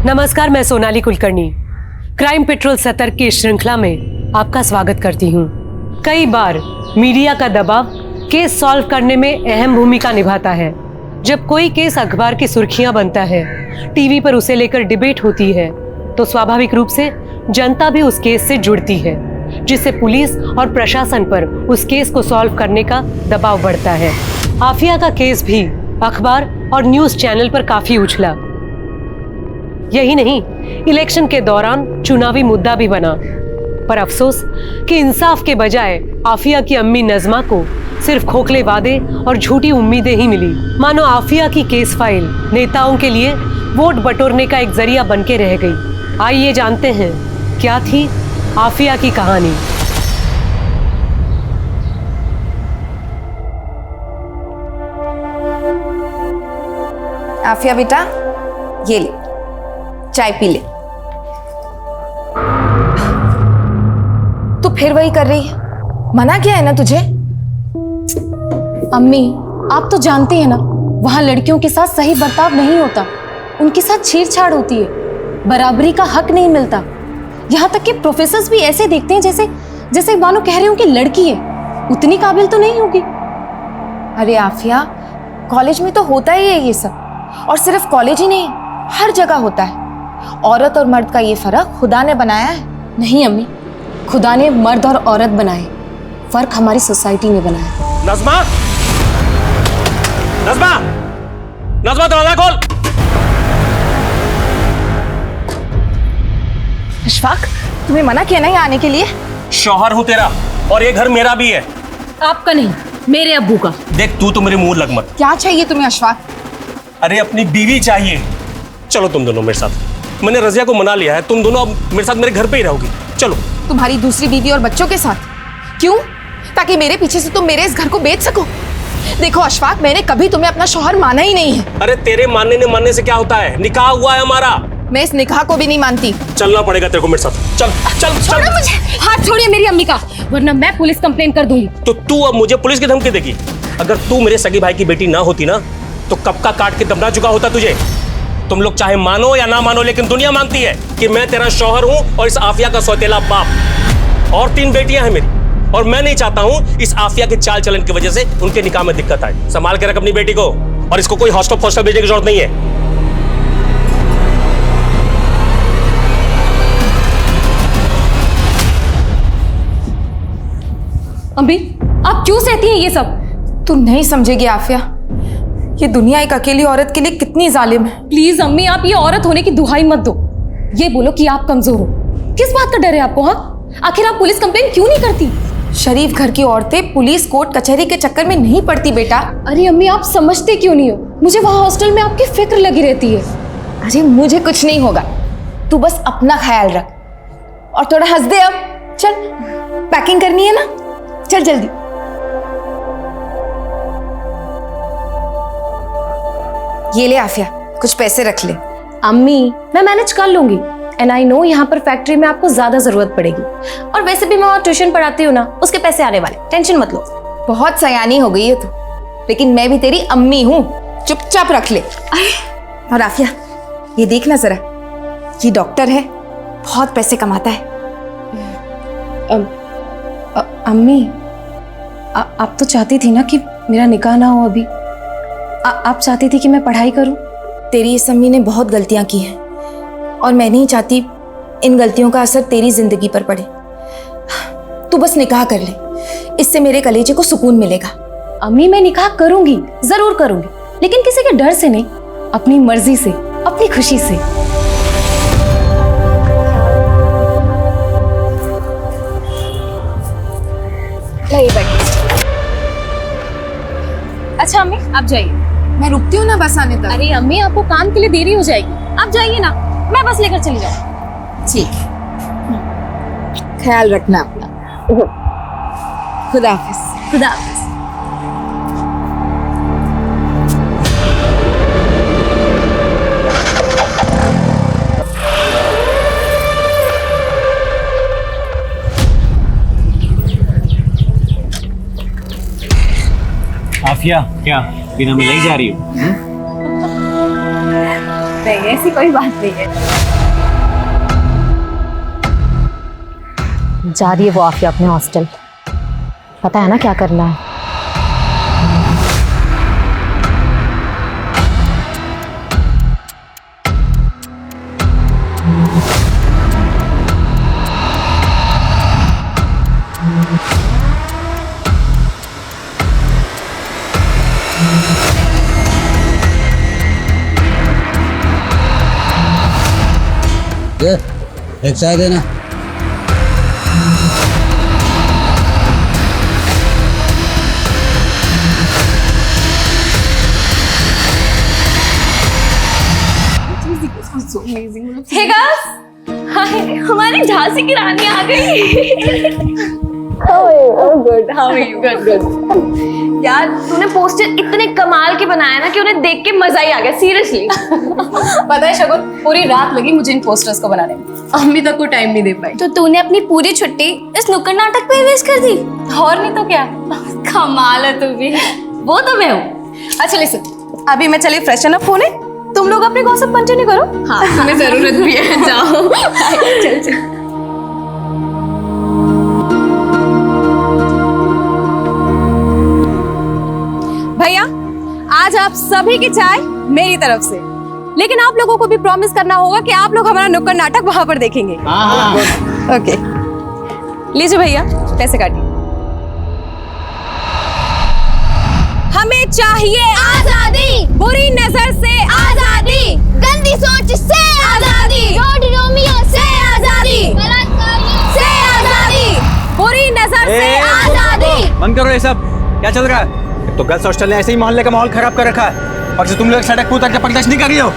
नमस्कार, मैं Sonali Kulkarni crime petrol सतर्क की श्रृंखला में आपका स्वागत करती हूँ। कई बार मीडिया का दबाव केस सॉल्व करने में अहम भूमिका निभाता है। जब कोई केस अखबार की सुर्खियां बनता है, टीवी पर उसे लेकर डिबेट होती है, तो स्वाभाविक रूप से जनता भी उस केस से जुड़ती है, जिससे पुलिस और प्रशासन पर उस केस को सॉल्व करने का दबाव बढ़ता है। आफिया का केस भी अखबार और न्यूज चैनल पर काफी उछला। यही नहीं, इलेक्शन के दौरान चुनावी मुद्दा भी बना। पर अफसोस कि इंसाफ के बजाय आफिया की अम्मी नज़मा को सिर्फ खोखले वादे और झूठी उम्मीदें ही मिली। मानो आफिया की केस फाइल नेताओं के लिए वोट बटोरने का एक जरिया बन के रह गई। आइए जानते हैं क्या थी आफिया की कहानी। आफिया बेटा, ये ले, चाय पी ले। तू फिर वही कर रही है, मना किया है ना तुझे? अम्मी, आप तो जानती हैं ना, वहां लड़कियों के साथ सही बर्ताव नहीं होता, उनके साथ छेड़छाड़ होती है, बराबरी का हक नहीं मिलता। यहाँ तक कि प्रोफेसर्स भी ऐसे देखते हैं जैसे मानो कह रहे हो कि लड़की है, उतनी काबिल तो नहीं होगी। अरे आफिया, कॉलेज में तो होता ही है ये सब, और सिर्फ कॉलेज ही नहीं, हर जगह होता है। औरत और मर्द का ये फर्क खुदा ने बनाया है। नहीं अम्मी, खुदा ने मर्द और औरत बनाए, फर्क हमारी सोसाइटी ने बनाया। नज़मा, नज़मा, नज़मा दरवाजा खोल। अशफाक, तुम्हें मना किया ना यहाँ आने के लिए? शौहर हूँ तेरा, और ये घर मेरा भी है। आपका नहीं, मेरे अब्बू का। देख, तू तो मेरे मुंह लग मत। क्या चाहिए तुम्हें अशफाक? अरे अपनी बीवी चाहिए। चलो तुम दोनों मेरे साथ। मैंने रजिया को मना लिया है, तुम दोनों अब मेरे साथ मेरे घर पे ही रहोगी। चलो। तुम्हारी दूसरी बीवी और बच्चों के साथ? क्यों? ताकि मेरे पीछे से तुम मेरे इस घर को बेच सको? देखो अशफाक, मैंने कभी तुम्हें अपना शौहर माना ही नहीं है। अरे तेरे मानने से क्या होता है, निकाह हुआ है हमारा। मैं इस निकाह को भी नहीं मानती। चलना पड़ेगा तेरे को मेरे साथ। चल चल चल। मुझे हाथ छोड़िए मेरी अम्मी का, वरना मैं पुलिस कंप्लेन कर दूंगी। तो तू अब मुझे पुलिस की धमकी देगी? अगर तू मेरे सगी भाई की बेटी ना होती ना, तो कब का काट के दबना चुका होता तुझे। तुम लोग चाहे मानो या ना मानो, लेकिन दुनिया मानती है कि मैं तेरा शौहर हूं और इस आफिया का सौतेला बाप। और 3 बेटियां हैं मेरी, और मैं नहीं चाहता हूं इस आफिया के चाल चलन की वजह से उनके निकाह में दिक्कत आए। संभाल के रख अपनी बेटी को, और इसको कोई हॉस्टल फॉस्टल भेजने की जरूरत नहीं है। अम्मी, आप क्यों सहती हैं ये सब? तुम नहीं समझेगी आफिया, ये दुनिया एक अकेली औरत के लिए कितनी जालिम है। प्लीज अम्मी, आप ये औरत होने की दुहाई मत दो। ये बोलो कि आप कमजोर हो। किस बात का डर है आपको? हाँ, आखिर आप पुलिस कंप्लेन क्यों नहीं करती? शरीफ घर की औरतें पुलिस कोर्ट कचहरी के चक्कर में नहीं पड़ती बेटा। अरे अम्मी, आप समझते क्यों नहीं हो? मुझे वहां हॉस्टल में आपकी फिक्र लगी रहती है। अरे मुझे कुछ नहीं होगा, तू बस अपना ख्याल रख, और थोड़ा हंस दे। अब चल, पैकिंग करनी है ना, चल जल्दी। ये ले आफिया, कुछ पैसे रख ले। अम्मी, मैं मैनेज कर लूंगी, एंड आई नो यहाँ पर फैक्ट्री में आपको ज्यादा जरूरत पड़ेगी, और वैसे भी मैं वहाँ ट्यूशन पढ़ाती हूँ ना, उसके पैसे आने वाले, टेंशन मत लो। बहुत सयानी हो गई है तू, लेकिन मैं भी तेरी अम्मी हूँ, चुपचाप रख ले। और आफिया, ये देखना जरा, ये डॉक्टर है, बहुत पैसे कमाता है। अम्मी, आप तो चाहती थी ना कि मेरा निकाह ना हो अभी। आप चाहती थी कि मैं पढ़ाई करूं। तेरी इस अम्मी ने बहुत गलतियां की हैं, और मैं नहीं चाहती इन गलतियों का असर तेरी जिंदगी पर पड़े। तू बस निकाह कर ले, इससे मेरे कलेजे को सुकून मिलेगा। अम्मी, मैं निकाह करूंगी, जरूर करूंगी, लेकिन किसी के डर से नहीं, अपनी मर्जी से, अपनी खुशी से। अच्छा अम्मी, आप जाइए। मैं रुकती हूँ ना बस आने तक। अरे अम्मी, आपको काम के लिए देरी हो जाएगी, आप जाइए ना, मैं बस लेकर चली जाऊँ। ठीक, ख्याल रखना अपना। खुदा हाफिज। खुदा हाफिज। आफिया, क्या बिना मिलाई जा रही हो? नहीं, ऐसी कोई बात नहीं है। जा रही है वो आफिया अपने हॉस्टल। पता है ना क्या करना है। ये एक चाय देना। हे गाइस, हाय, हमारी झांसी की रानी आ गई। Good, how are you? Good. यार तूने पोस्टर इतने कमाल के बनाया ना कि उन्हें देख के मजा ही आ गया, सीरियसली। पता है शगुन, पूरी रात लगी मुझे इन पोस्टर्स को बनाने में, अम्मी तक को टाइम नहीं दे पाई। तो तूने अपनी पूरी छुट्टी इस नुक्कड़ नाटक पे वेस्ट कर दी? और नहीं तो क्या। कमाल है तू भी। वो तो मैं हूँ। अच्छा लिसन, अभी मैं चली फ्रेशन अप होने, तुम लोग अपने गॉसिप कंटिन्यू करो। हाँ तुम्हें जरूरत भी है, जाओ। चल चल। भैया आज आप सभी की चाय मेरी तरफ से, लेकिन आप लोगों को भी प्रॉमिस करना होगा कि आप लोग हमारा नुक्कड़ नाटक वहां पर देखेंगे। ओके लीजिए भैया, पैसे काटिए। हमें चाहिए आजादी, बुरी नजर से आजादी, गंदी सोच से आजादी, से आजादी, से आजादी, बुरी नजर से आजादी। बंद करो ये सब। क्या चल रहा है? तो गर्ल्स हॉस्टल ने ऐसे ही मोहल्ले का माहौल खराब कर रखा है, और तुम लोग सड़क पर उतर के प्रोटेस्ट नहीं कर रही हो।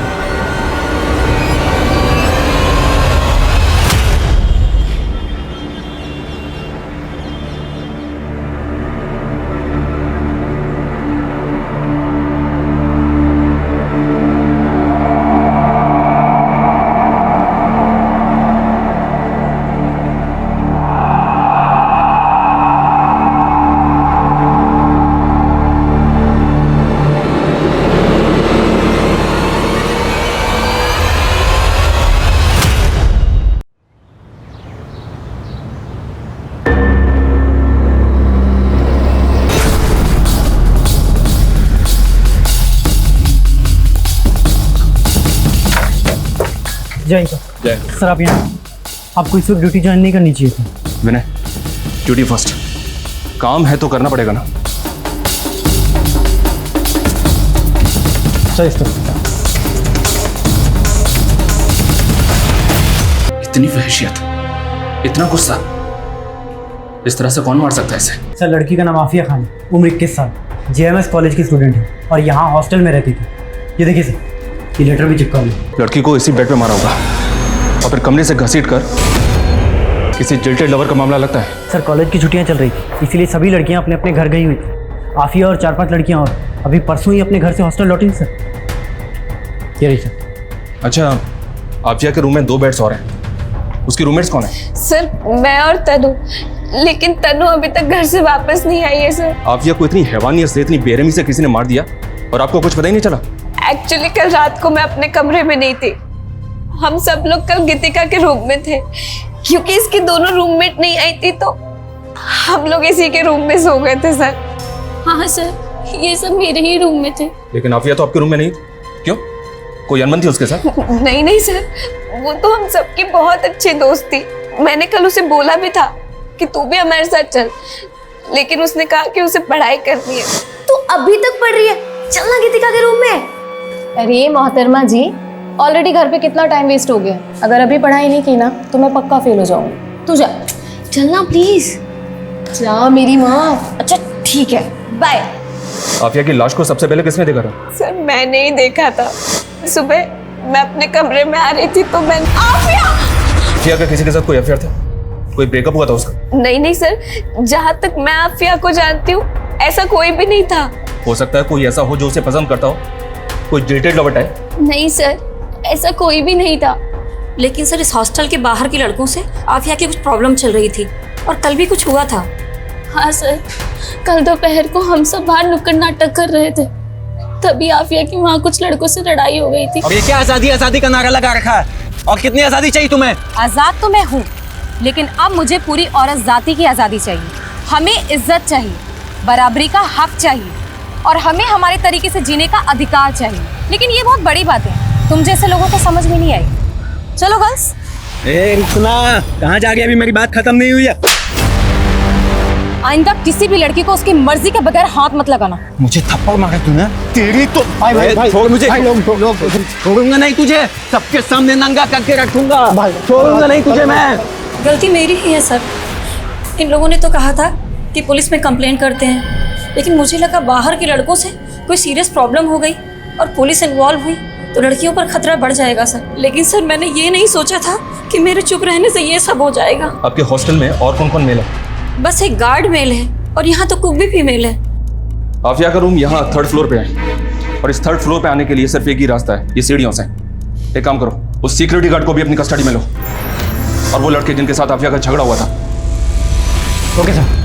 जय सर, आप यहाँ आपको इस वक्त ड्यूटी ज्वाइन नहीं करनी चाहिए थी। विनय, ड्यूटी फर्स्ट। काम है तो करना पड़ेगा ना। सर इस तरफ। इतनी वहशियत, इतना गुस्सा, इस तरह से कौन मार सकता है इसे? सर लड़की का नाम आफिया खान है, उम्र 21 साल, JMS कॉलेज की स्टूडेंट है और यहाँ हॉस्टल में रहती थी। ये देखिए सर, ये लेटर भी चिपका हुआ। लड़की को इसी बेड पे मारा होगा और फिर कमरे से घसीट कर किसी जिल्टेड लवर का मामला लगता है। सर कॉलेज की छुट्टियाँ चल रही थी, इसीलिए सभी लड़कियाँ अपने अपने घर गई हुई थी। आफिया और 4-5 लड़कियाँ और अभी परसों ही अपने घर से हॉस्टल लौटी सर। ये रही सर। अच्छा, आफिया के रूम में 2 बेड्स और हैं, उसकी रूममेट्स कौन है? सर मैं और तनु, लेकिन तनु अभी तक घर से वापस नहीं आई है सर। आफिया को इतनी हैवानियत से, इतनी बेरहमी से किसी ने मार दिया और आपको कुछ पता ही नहीं चला? एक्चुअली कल रात को मैं अपने कमरे में नहीं थी। हम सब लोग कल गीतिका के रूम में थे, क्योंकि इसकी दोनों रूममेट नहीं आई थी तो हम लोग इसी के रूम में सो गए थे सर। हाँ सर, ये सब मेरे ही रूम में थे। लेकिन आफिया तो आपके रूम में नहीं थी, क्यों? कोई अनबन थी उसके साथ? नहीं नहीं सर, वो तो हम सबकी बहुत अच्छी दोस्त थी। मैंने कल उसे बोला भी था कि तू भी हमारे साथ चल, लेकिन उसने कहा कि उसे पढ़ाई करनी है। तू अभी तक पढ़ रही है? चलना गीतिका के रूम में। अरे मोहतरमा जी, ऑलरेडी घर पे कितना टाइम वेस्ट हो गया। अगर अभी पढ़ाई नहीं की ना तो मैं पक्का फेल हो जाऊंगी। तू जा, चलना प्लीज। जा मेरी माँ। अच्छा ठीक है, बाय। आफिया की लाश को सबसे पहले किसने देखा था? सर मैंने ही देखा था। सुबह मैं अपने कमरे में आ रही थी तो मैं आफिया का किसी के साथ कोई अफेयर था? कोई ब्रेकअप हुआ था उसका? नहीं सर, जहाँ तक मैं आफिया को जानती हूँ ऐसा कोई भी नहीं था। हो सकता है कोई ऐसा हो जो उसे पसंद करता हो, कोई जिल्टेड लवर टाइप। नहीं सर, ऐसा कोई भी नहीं था। लेकिन सर इस हॉस्टल के बाहर के लड़कों से आफिया की कुछ प्रॉब्लम चल रही थी और कल भी कुछ हुआ था। हाँ सर, कल दोपहर को हम सब बाहर नुक्कड़ नाटक कर रहे थे तभी आफिया की वहाँ कुछ लड़कों से लड़ाई हो गई थी। और ये क्या आजादी आजादी का नारा लगा रखा है? और कितनी आजादी चाहिए तुम्हें? आजाद तो मैं हूँ, लेकिन अब मुझे पूरी औरत जाति की आजादी चाहिए। हमें इज्जत चाहिए, बराबरी का हक चाहिए और हमें हमारे तरीके से जीने का अधिकार चाहिए। लेकिन ये बहुत बड़ी बात है, तुम जैसे लोगों को समझ में नहीं आई। चलो गर्ल्स। रुकना, कहाँ जा गई? अभी मेरी बात खत्म नहीं हुई है। आइंदा किसी भी लड़की को उसकी मर्जी के बगैर हाथ मत लगाना। मुझे थप्पड़ मारा तूने? तेरी तो भाई छोड़ मुझे। छोड़ूंगा नहीं तुझे, सबके सामने नंगा करके रखूंगा। छोड़ूंगा नहीं तुझे मैं। गलती मेरी ही है सर। इन लोगों ने तो कहा था कि पुलिस में कंप्लेंट करते हैं, लेकिन मुझे लगा बाहर के लड़कों से कोई सीरियस प्रॉब्लम हो गई और पुलिस इन्वॉल्व हुई तो लड़कियों पर खतरा बढ़ जाएगा सर। लेकिन सर मैंने ये नहीं सोचा था कि मेरे चुप रहने से ये सब हो जाएगा। आपके हॉस्टल में और कौन कौन मेल है? बस एक गार्ड मेल है और यहाँ तो कुक भी फीमेल है। आफिया का रूम यहाँ 3rd फ्लोर पे है और इस 3rd फ्लोर पे आने के लिए सिर्फ एक ही रास्ता है, ये सीढ़ियों से। एक काम करो, उस सिक्योरिटी गार्ड को भी अपनी कस्टडी में लो और वो लड़के जिनके साथ आफिया का झगड़ा हुआ था। Okay sir.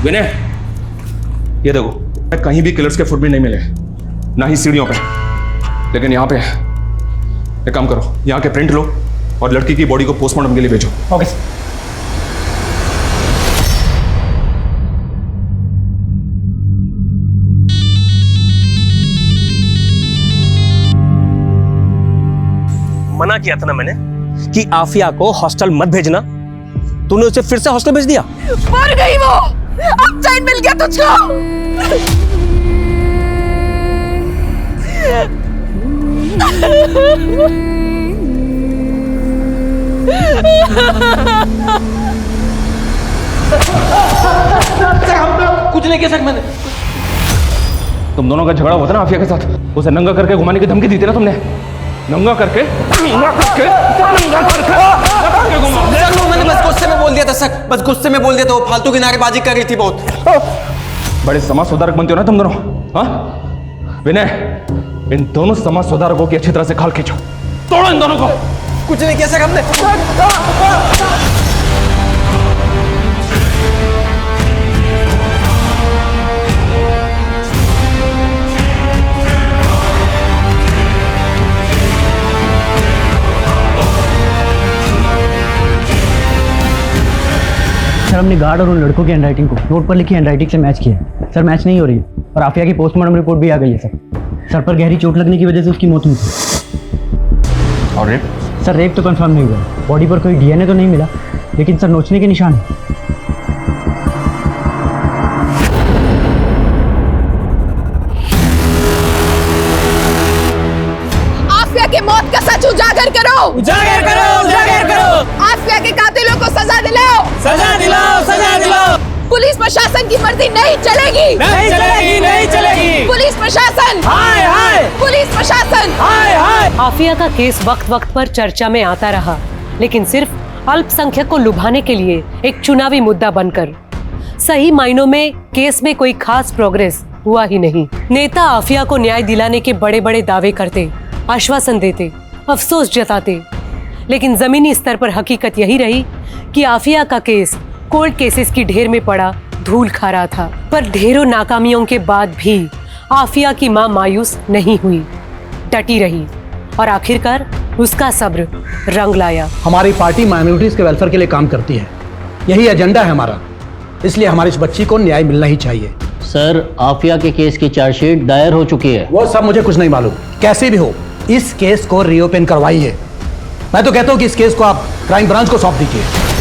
विनय, ये देखो, कहीं भी किलर्स के फुटप्रिंट नहीं मिले, ना ही सीढ़ियों पे, लेकिन यहाँ पे एक काम करो, यहाँ के प्रिंट लो और लड़की की बॉडी को पोस्टमार्टम के लिए भेजो। Okay sir. मना किया था ना मैंने कि आफिया को हॉस्टल मत भेजना, तूने उसे फिर से हॉस्टल भेज दिया। मर गई वो, अब चैन मिल गया तुझको। कुछ नहीं किया सर मैंने। तुम दोनों का झगड़ा हुआ था ना आफिया के साथ, उसे नंगा करके घुमाने की धमकी दी थी ना तुमने? नंगा करके मैंने बस गुस्से में बोल दिया था सर, बस गुस्से में बोल दिया था। वो फालतू की नारेबाजी कर रही थी बहुत। बड़े समाज सुधारक बनते हो ना तुम दोनों, हाँ? विनय, इन दोनों समाज सुधारकों की अच्छी तरह से खाल खींचो, तोड़ो इन दोनों को। कुछ नहीं किया सर हमने। सर हमने गार्ड और उन लड़कों की हैंडराइटिंग को नोट पर लिखी हैंडराइटिंग से मैच किया है। सर मैच नहीं हो रही है और आफिया की पोस्टमार्टम रिपोर्ट भी आ गई है सर। सर पर गहरी चोट लगने की वजह से उसकी मौत हुई थी। और रेप? सर रेप तो कंफर्म नहीं हुआ, बॉडी पर कोई डीएनए तो नहीं मिला, लेकिन सर नोचने के निशान है। आफिया की मौत का सच उजागर करो, उजागर करो, उजागर करो। आफिया के कातिलों को सजा दिलाओ, सजा दिलाओ, सजा दिलाओ। पुलिस प्रशासन की मर्जी नहीं चलेगी, नहीं चलेगी, नहीं चलेगी। पुलिस प्रशासन, हाय हाय, पुलिस प्रशासन, हाय हाय। आफिया का केस वक्त वक्त पर चर्चा में आता रहा, लेकिन सिर्फ अल्पसंख्यक को लुभाने के लिए एक चुनावी मुद्दा बनकर। सही मायनों में केस में कोई खास प्रोग्रेस हुआ ही नहीं। नेता आफिया को न्याय दिलाने के बड़े बड़े दावे करते, आश्वासन देते, अफसोस जताते, लेकिन जमीनी स्तर पर हकीकत यही रही कि आफिया का केस कोर्ट केसेस की ढेर में पड़ा धूल खा रहा था। पर ढेरों नाकामियों के बाद भी आफिया की मां मायूस नहीं हुई, डटी रही और आखिरकार उसका सब्र रंग लाया। हमारी पार्टी माइनॉरिटीज के वेलफेयर के लिए काम करती है, यही एजेंडा है हमारा, इसलिए हमारी इस बच्ची को न्याय मिलना ही चाहिए। सर आफिया के केस की चार्जशीट दायर हो चुकी है। वो सब मुझे कुछ नहीं मालूम, कैसे भी हो इस केस को रीओपन करवाइए। मैं तो कहता हूं कि इस केस को आप क्राइम ब्रांच को सौंप दीजिए।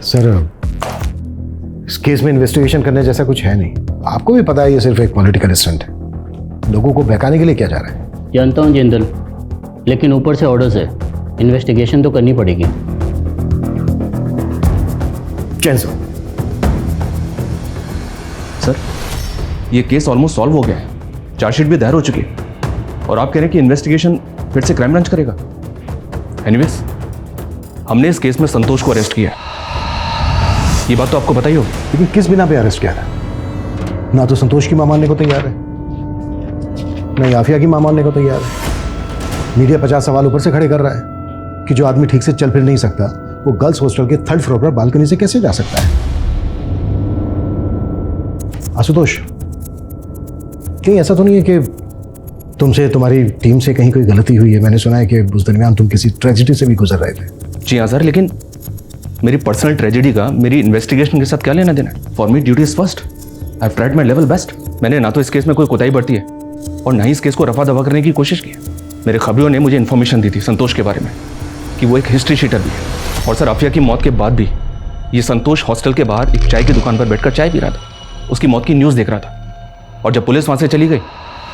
सर इस केस में इन्वेस्टिगेशन करने जैसा कुछ है नहीं। आपको भी पता है ये सिर्फ एक पॉलिटिकल स्टंट है, लोगों को बहकाने के लिए किया जा रहा है। जानता हूँ जिंदल, लेकिन ऊपर से ऑर्डर्स है, इन्वेस्टिगेशन तो करनी पड़ेगी। चैन सर ये केस ऑलमोस्ट सॉल्व हो गया है, चार्जशीट भी दायर हो चुकी है और आप कह रहे हैं कि इन्वेस्टिगेशन फिर से क्राइम ब्रांच करेगा। एनीवेज हमने इस केस में संतोष को अरेस्ट किया, ये बात तो आपको पता ही होगी। लेकिन किस बिना पे अरेस्ट किया था? ना तो संतोष की मां मानने को तैयार है, ना ही आफिया की मां मानने को तैयार है। मीडिया 50 सवाल ऊपर से खड़े कर रहा है कि जो आदमी ठीक से चल फिर नहीं सकता वो गर्ल्स हॉस्टल के 3rd फ्लोर पर बालकनी से कैसे जा सकता है। आशुतोष, कहीं ऐसा तो नहीं है कि तुमसे तुम्हारी टीम से कहीं कोई गलती हुई है? मैंने सुना है कि उस दरमियान तुम किसी ट्रेजेडी से भी गुजर रहे थे। जी हाँ सर, लेकिन मेरी पर्सनल ट्रेजेडी का मेरी इन्वेस्टिगेशन के साथ क्या लेना देना? For me duty is first. I have tried my level best. मैंने ना तो इस केस में कोई कोताही बरती है और ना ही इस केस को रफा दफा करने की कोशिश की है। मेरे खबरों ने मुझे इन्फॉर्मेशन दी थी संतोष के बारे में कि वो एक हिस्ट्री शीटर भी है। और सर, आफिया की मौत के बाद भी ये संतोष हॉस्टल के बाहर एक चाय की दुकान पर बैठकर चाय पी रहा था, उसकी मौत की न्यूज़ देख रहा था। और जब पुलिस वहाँ से चली गई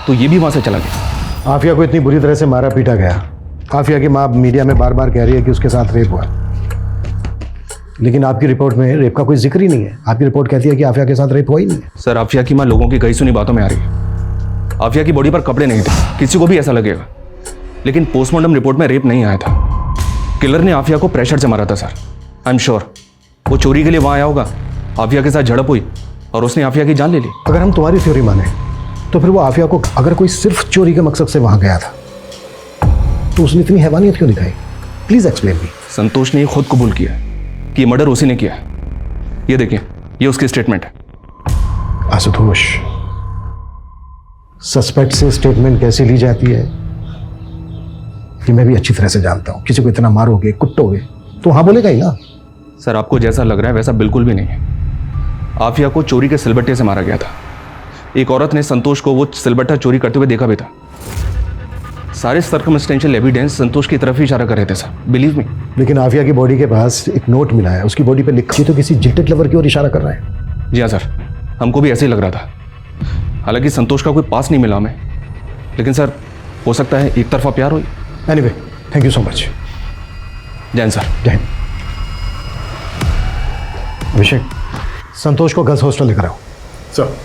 तो ये भी वहाँ से चला गया। आफिया को इतनी बुरी तरह से मारा पीटा गया। आफिया की माँ मीडिया में बार बार कह रही है कि उसके साथ रेप हुआ, लेकिन आपकी रिपोर्ट में रेप का कोई जिक्र ही नहीं है। आपकी रिपोर्ट कहती है कि आफिया के साथ रेप हुआ ही नहीं है। सर, आफिया की माँ लोगों की कही सुनी बातों में आ रही है। आफिया की बॉडी पर कपड़े नहीं थे, किसी को भी ऐसा लगेगा, लेकिन पोस्टमार्टम रिपोर्ट में रेप नहीं आया था। किलर ने आफिया को प्रेशर से मारा था सर। आई एम श्योर वो चोरी के लिए वहाँ आया होगा, आफिया के साथ झड़प हुई और उसने आफिया की जान ले ली। अगर हम तुम्हारी थ्योरी माने तो फिर वो आफिया को अगर कोई सिर्फ चोरी के मकसद से वहाँ गया था तो उसने इतनी हैवानियत क्यों दिखाई? Please explain me. संतोष ने खुद कबूल किया कि मर्डर उसी ने किया। ये देखिए, ये उसकी स्टेटमेंट है। आशुतोष, सस्पेक्ट से स्टेटमेंट कैसे ली जाती है कि मैं भी अच्छी तरह से जानता हूं। किसी को इतना मारोगे, कुटोगे तो हाँ बोलेगा ही ना। सर, आपको जैसा लग रहा है वैसा बिल्कुल भी नहीं है। आफिया को चोरी के सिलबट्टे से मारा गया था। एक औरत ने संतोष को वो सिलबट्टा चोरी करते हुए देखा भी था। सारे सर्कमस्टेंशियल एविडेंस संतोष की तरफ ही इशारा कर रहे थे सर, बिलीव मी। लेकिन आफिया की बॉडी के पास एक नोट मिला है, उसकी बॉडी पे लिखा तो किसी जिल्टेड लवर की ओर इशारा कर रहा है। जी हाँ सर, हमको भी ऐसे ही लग रहा था। हालांकि संतोष का कोई पास नहीं मिला हमें, लेकिन सर हो सकता है एक तरफा प्यार हो। Anyway, thank you so much. Jain sir. Jain. Abhishek, Santosh को गर्ल्स हॉस्टल लेकर आओ। सर।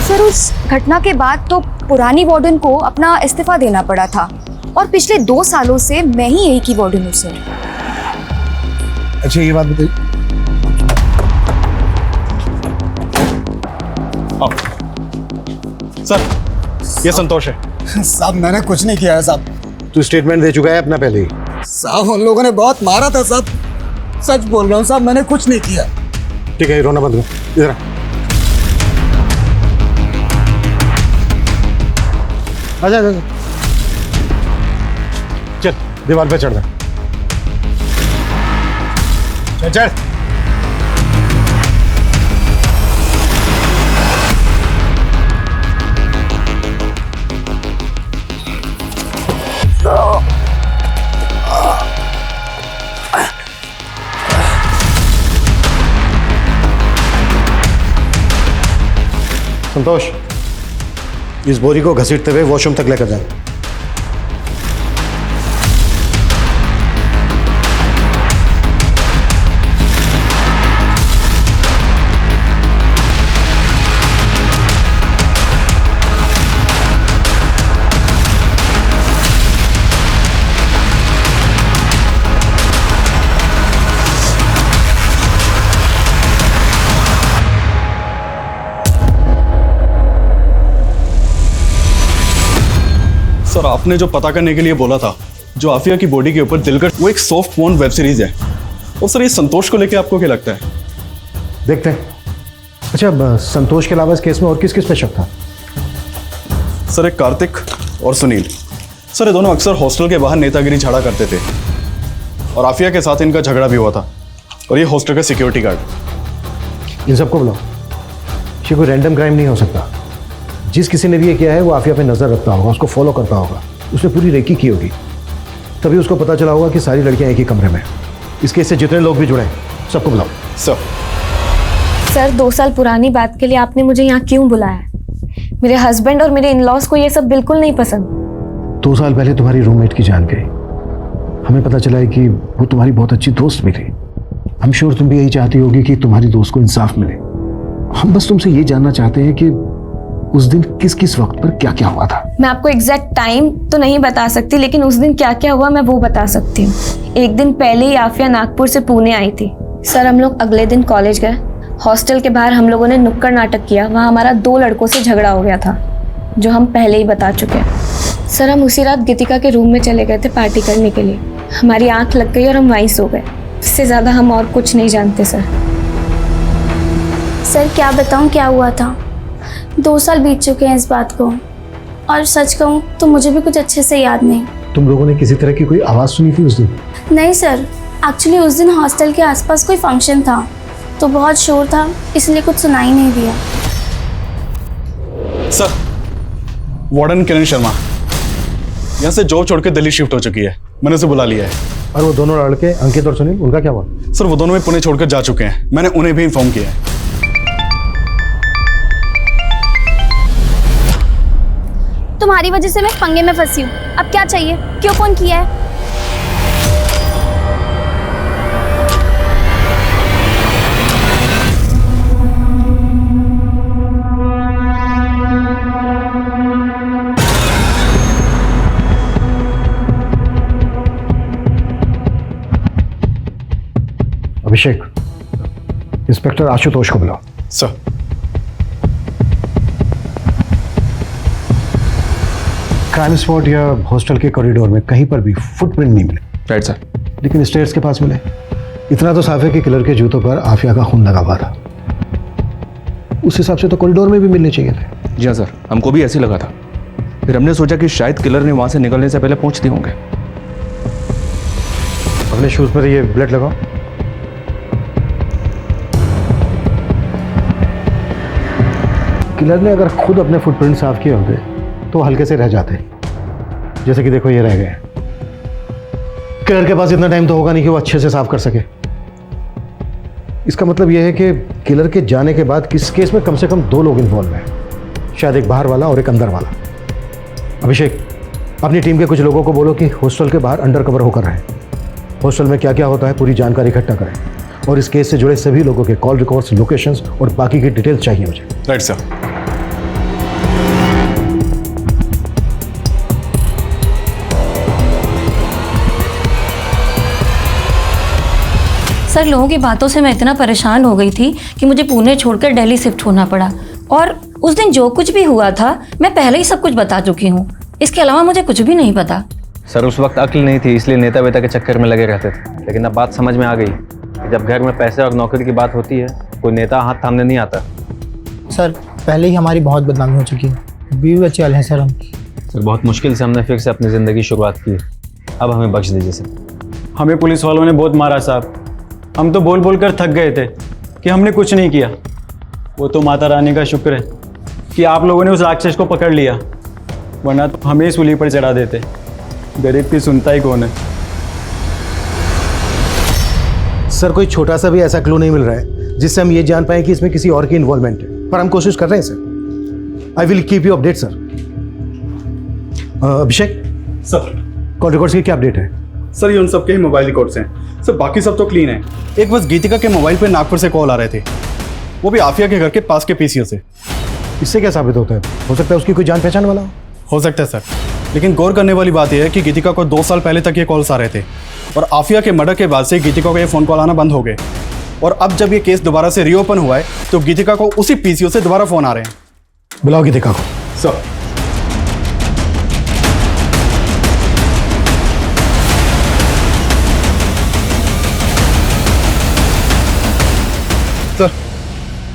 सर, उस घटना के बाद तो पुरानी वार्डन को अपना इस्तीफा देना पड़ा था और पिछले 2 सालों से मैं ही एक ही वार्डन हूँ सर। अच्छा, ये बात बताइए। सर, ये संतोष है। साहब, मैंने कुछ नहीं किया है साहब। तू स्टेटमेंट दे चुका है अपना पहले ही। साहब, उन लोगों ने बहुत मारा था साहब। सच बोल रहा हूँ साहब, मैंने कुछ नहीं किया। ठीक है, रोना बंद करो। इधर आ। आजा आजा, चल दीवार पे चढ़ जा। चल चल। संतोष, इस बोरी को घसीटते हुए वॉशरूम तक लेकर जाए। सर, आपने जो पता करने के लिए बोला था, जो आफिया की बॉडी के ऊपर दिलकश, वो एक सॉफ्ट पोर्न वेब सीरीज है। और सर, ये संतोष को लेके आपको क्या लगता है? देखते हैं। अच्छा, संतोष के अलावा इस केस में और किस किस पे शक था? सर, एक कार्तिक और सुनील। सर, ये दोनों अक्सर हॉस्टल के बाहर नेतागिरी झाड़ा करते थे और आफिया के साथ इनका झगड़ा भी हुआ था। और ये हॉस्टल का सिक्योरिटी गार्ड। इन सबको बुलाओ। ये कोई रैंडम क्राइम नहीं हो सकता। जिस किसी ने भी ये किया है वो आफिया पे नजर रखता होगा, उसको फॉलो करता होगा, उसने पूरी रेकी की होगी, तभी उसको पता चला होगा कि सारी लड़कियां एक ही कमरे में। इस केस से जितने लोग भी जुड़े सबको बुलाओ। सर, 2 साल पुरानी बात के लिए आपने मुझे यहाँ क्यों बुलाया? मेरे हस्बैंड और मेरे इन-लॉज को ये सब बिल्कुल नहीं पसंद। 2 साल पहले तुम्हारी रूममेट की जान गई। हमें पता चला है कि वो तुम्हारी बहुत अच्छी दोस्त भी थी। आई एम श्योर तुम भी यही चाहती होगी कि तुम्हारी दोस्त को इंसाफ मिले। हम बस तुमसे ये जानना चाहते हैं कि उस दिन किस किस वक्त पर क्या क्या हुआ था। मैं आपको एग्जैक्ट टाइम तो नहीं बता सकती, लेकिन उस दिन क्या क्या हुआ मैं वो बता सकती हूँ। एक दिन पहले ही आफिया नागपुर से पुणे आई थी। सर, हम लोग अगले दिन कॉलेज गए हॉस्टल के बाहर हम लोगों ने नुक्कड़ नाटक किया, वहाँ हमारा 2 लड़कों से झगड़ा हो गया था, जो हम पहले ही बता चुके हैं। सर, हम उसी रात गीतिका के रूम में चले गए थे पार्टी करने के लिए। हमारी आंख लग गई और हम वहीं सो गए। इससे ज़्यादा हम और कुछ नहीं जानते सर। सर क्या बताऊं क्या हुआ था। 2 साल बीत चुके हैं इस बात को, और सच कहूं तो मुझे भी कुछ अच्छे से याद नहीं। तुम लोगों ने किसी तरह की कोई आवाज़ सुनी थी उस दिन? नहीं सर, एक्चुअली उस दिन हॉस्टल के आसपास कोई फंक्शन था, तो बहुत शोर था, इसलिए कुछ सुनाई नहीं दिया। सर, वार्डन किरण शर्मा यहाँ से जॉब छोड़ के दिल्ली शिफ्ट हो चुकी है, मैंने उसे बुला लिया है। और वो दोनों लड़के अंकित और सुनील, उनका क्या हुआ? सर वो दोनों भी पुणे छोड़कर जा चुके हैं, मैंने उन्हें भी इन्फॉर्म किया है। तुम्हारी वजह से मैं पंगे में फंसी हूँ, अब क्या चाहिए? क्यों फोन किया है? अभिषेक, इंस्पेक्टर आशुतोष को बुलाओ। सर। क्राइम स्पॉट या हॉस्टल के कॉरिडोर में कहीं पर भी फुटप्रिंट नहीं मिले। Right sir. लेकिन स्टेयर्स के पास मिले। इतना तो साफ है कि किलर के जूतों पर आफिया का खून लगा हुआ था। उस हिसाब से तो कॉरिडोर में भी मिलने चाहिए थे। जी हाँ सर, हमको भी ऐसे लगा था। फिर हमने सोचा कि शायद किलर ने वहां से निकलने से पहले पहुंच दिए होंगे। अपने शूज पर ये ब्लेड लगाओ। किलर ने अगर खुद अपने फुटप्रिंट साफ किए होते तो हल्के से रह जाते, जैसे कि देखो ये रह गए। किलर के पास इतना टाइम तो होगा नहीं कि वो अच्छे से साफ कर सके। इसका मतलब यह है कि किलर के जाने के बाद किस केस में कम से कम 2 लोग इन्वॉल्व हैं, शायद एक बाहर वाला और एक अंदर वाला। अभिषेक, अपनी टीम के कुछ लोगों को बोलो कि हॉस्टल के बाहर अंडर कवर होकर रहें। हॉस्टल में क्या क्या होता है पूरी जानकारी इकट्ठा करें, और इस केस से जुड़े सभी लोगों के कॉल रिकॉर्ड्स, लोकेशंस और बाकी की डिटेल्स चाहिए मुझे। Right sir. सर, लोगों की बातों से मैं इतना परेशान हो गई थी कि मुझे पुणे छोड़कर दिल्ली शिफ्ट होना पड़ा, और उस दिन जो कुछ भी हुआ था मैं पहले ही सब कुछ बता चुकी हूँ। इसके अलावा मुझे कुछ भी नहीं पता। सर उस वक्त अक्ल नहीं थी, इसलिए नेता वेता के चक्कर में लगे रहते थे। लेकिन अब बात समझ में आ गई कि जब घर में पैसे और नौकरी की बात होती है, कोई नेता हाथ थामने नहीं आता। सर पहले ही हमारी बहुत बदनामी हो चुकी है, बीवी बच्चे वाले हैं सर हम। सर बहुत मुश्किल से हमने फिर से अपनी ज़िंदगी शुरुआत की, अब हमें बख्श दीजिए सर। हमें पुलिस वालों ने बहुत मारा साहब, हम तो बोल बोल कर थक गए थे कि हमने कुछ नहीं किया। वो तो माता रानी का शुक्र है कि आप लोगों ने उस राक्षस को पकड़ लिया, वरना तो हमें सूली पर चढ़ा देते। गरीब की सुनता ही कौन है। सर कोई छोटा सा भी ऐसा क्लू नहीं मिल रहा है जिससे हम ये जान पाए कि इसमें किसी और की इन्वॉल्वमेंट है, पर हम कोशिश कर रहे हैं sir. I will keep you update sir. Abhishek sir, call records की क्या अपडेट है? सर ये उन सबके ही मोबाइल रिकॉर्ड्स हैं सर, बाकी सब तो क्लीन है। एक बस गीतिका के मोबाइल पे नागपुर से कॉल आ रहे थे, वो भी आफिया के घर के पास के पीसीओ से। इससे क्या साबित होता है? हो सकता है उसकी कोई जान पहचान वाला हो सकता है सर, लेकिन गौर करने वाली बात यह है कि गीतिका को 2 साल पहले तक ये कॉल्स आ रहे थे, और आफिया के मर्डर के बाद से गीतिका को ये फ़ोन कॉल आना बंद हो गए। और अब जब ये केस दोबारा से रीओपन हुआ है तो गीतिका को उसी पीसीओ से दोबारा फ़ोन आ रहे हैं। बुलाओ गीतिका को। सर।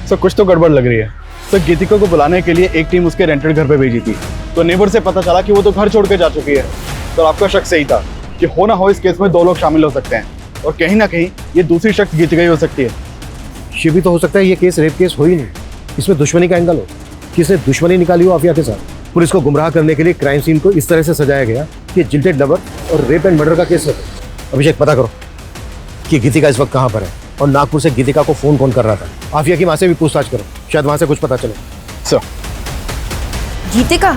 सर कुछ तो गड़बड़ लग रही है। सर गीतिका को बुलाने के लिए एक टीम उसके रेंटेड घर पे भेजी थी, तो नेबर से पता चला कि वो तो घर छोड़ के जा चुकी है। तो आपका शक सही था कि हो ना हो इस केस में 2 लोग शामिल हो सकते हैं, और कहीं ना कहीं ये दूसरी शख्स गीतिका ही हो सकती है। ये भी तो हो सकता है ये केस रेप केस हो ही नहीं, इसमें दुश्मनी का एंगल हो, किसने दुश्मनी निकाली हो आफिया के साथ। पुलिस को गुमराह करने के लिए क्राइम सीन को इस तरह से सजाया गया कि जिल्टेड लवर और रेप एंड मर्डर का केस है। अभिषेक पता करो कि गीतिका इस वक्त कहाँ पर है, और नागपुर से गीतिका को फोन कौन कर रहा था। आफिया की माँ से भी पूछताछ करो, शायद वहां से कुछ पता चले। सर। गीतिका?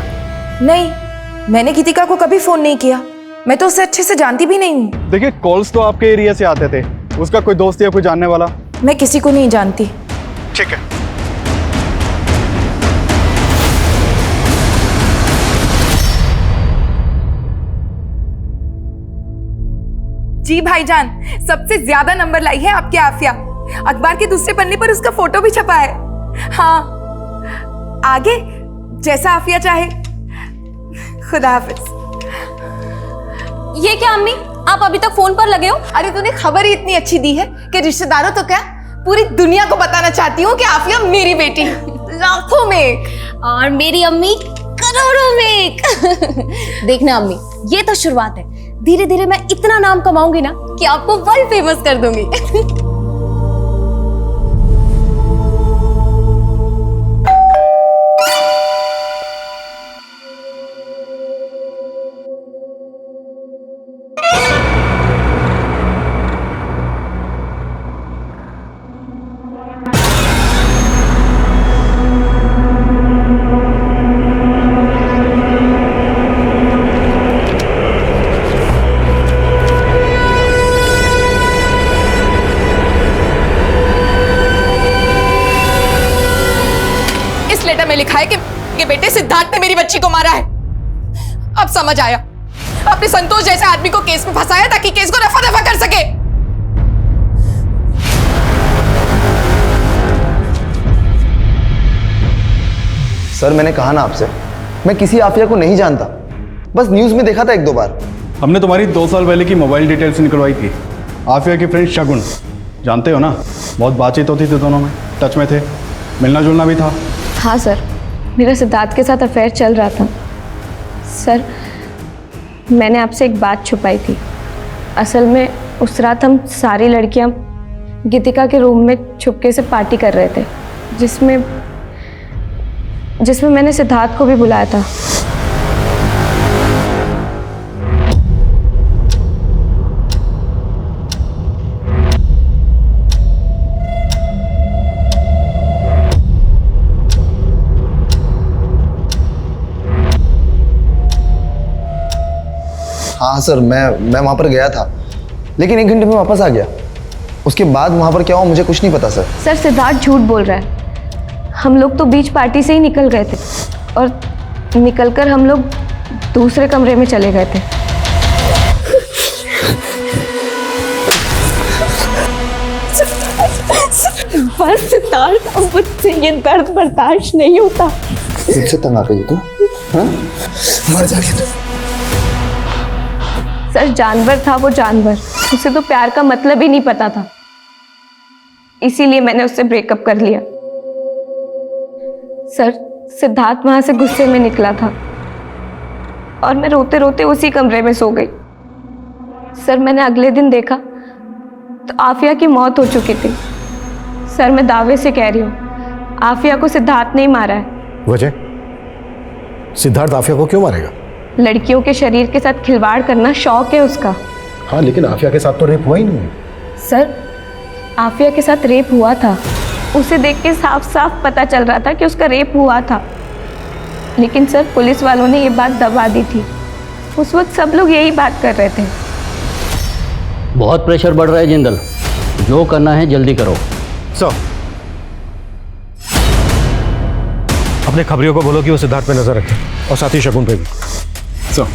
नहीं, मैंने गीतिका को कभी फोन नहीं किया, मैं तो उसे अच्छे से जानती भी नहीं हूँ। देखिए कॉल्स तो आपके एरिया से आते थे, उसका कोई दोस्त या कोई जानने वाला? मैं किसी को नहीं जानती। ठीक है। जी भाईजान, सबसे ज्यादा नंबर लाई है आपकी आफिया। अखबार के दूसरे पन्ने पर उसका फोटो भी छपा है। हाँ, आगे जैसा आफिया चाहे। खुदा हाफिज। ये क्या अम्मी, आप अभी तक फोन पर लगे हो? अरे तूने खबर ही इतनी अच्छी दी है कि रिश्तेदारों तो क्या पूरी दुनिया को बताना चाहती हूँ कि आफिया मेरी बेटी लाखों में एक और मेरी अम्मी करोड़ों में एक। देखना अम्मी, ये तो शुरुआत है। धीरे धीरे मैं इतना नाम कमाऊंगी ना कि आपको वर्ल्ड फेमस कर दूंगी। में लिखा है कि बेटे सिद्धार्थ ने मेरी बच्ची को मारा है। अब समझ आया, अपने संतोष जैसे आदमी को केस में फंसाया ताकि केस को रफा दफा कर सके। सर मैंने कहा ना आपसे, मैं किसी आफिया को नहीं जानता, बस न्यूज में देखा था एक दो बार। हमने तुम्हारी 2 साल पहले की मोबाइल डिटेल्स निकलवाई थी। आफिया की फ्रेंड शगुन, जानते हो ना, बहुत बातचीत होती थी, दोनों में टच में थे, मिलना जुलना भी था। हाँ सर, मेरा सिद्धार्थ के साथ अफेयर चल रहा था। सर मैंने आपसे एक बात छुपाई थी। असल में उस रात हम सारी लड़कियां गीतिका के रूम में छुपके से पार्टी कर रहे थे, जिसमें मैंने सिद्धार्थ को भी बुलाया था। हाँ सर, मैं वहाँ पर गया था, लेकिन 1 घंटे में वापस आ गया। उसके बाद वहाँ पर क्या हुआ मुझे कुछ नहीं पता सर। सर सिद्धार्थ झूठ बोल रहा है। हम लोग तो बीच पार्टी से ही निकल गए थे और निकलकर हम लोग दूसरे कमरे में चले गए थे। बस सिद्धार्थ, अब मुझसे ये दर्द बर्दाश्त नहीं होता। फिर से तंग आ गई तू, हाँ? मर जाएगी तू। सर जानवर था वो, जानवर। उसे तो प्यार का मतलब ही नहीं पता था, इसीलिए मैंने उससे ब्रेकअप कर लिया। सर सिद्धार्थ वहां से गुस्से में निकला था और मैं रोते रोते उसी कमरे में सो गई। सर मैंने अगले दिन देखा तो आफिया की मौत हो चुकी थी। सर मैं दावे से कह रही हूँ, आफिया को सिद्धार्थ ने ही मारा है। वजह? सिद्धार्थ आफिया को क्यों मारेगा? लड़कियों के शरीर के साथ खिलवाड़ करना शौक है उसका। हाँ, लेकिन आफिया के साथ तो रेप हुआ ही नहीं। सर आफिया के साथ रेप हुआ था, उसे देख के साफ साफ पता चल रहा था कि उसका रेप हुआ था। लेकिन सर पुलिस वालों ने ये बात दबा दी थी। उस वक्त सब लोग यही बात कर रहे थे। बहुत प्रेशर बढ़ रहा है जिंदल, जो करना है जल्दी करो। सर अपने खबरियों को बोलो कि वो सिद्धार्थ पे नजर रखे और साथ ही शगुन पे भी। सर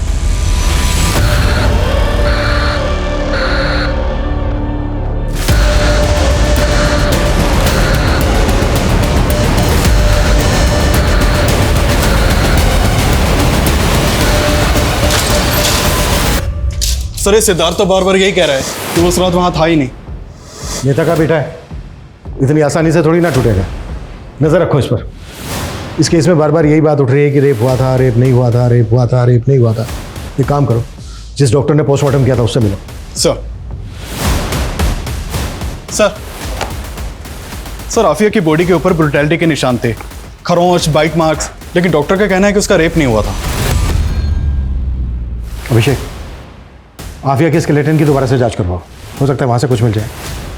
सर ये सिद्धार्थ तो बार बार यही कह रहा है कि वो उस रात वहां था ही नहीं। नेता का बेटा है, इतनी आसानी से थोड़ी ना टूटेगा। नजर रखो इस पर। इस केस में बार बार यही बात उठ रही है कि रेप हुआ था, रेप नहीं हुआ था, रेप हुआ था, रेप नहीं हुआ था। एक काम करो, जिस डॉक्टर ने पोस्टमार्टम किया था उससे मिलो। सर आफिया की बॉडी के ऊपर ब्रुटैलिटी के निशान थे, खरोंच, बाइट मार्क्स, लेकिन डॉक्टर का कहना है कि उसका रेप नहीं हुआ था। अभिषेक, आफिया के स्केलेटन की दोबारा से जांच करवाओ, हो सकता है वहां से कुछ मिल जाए।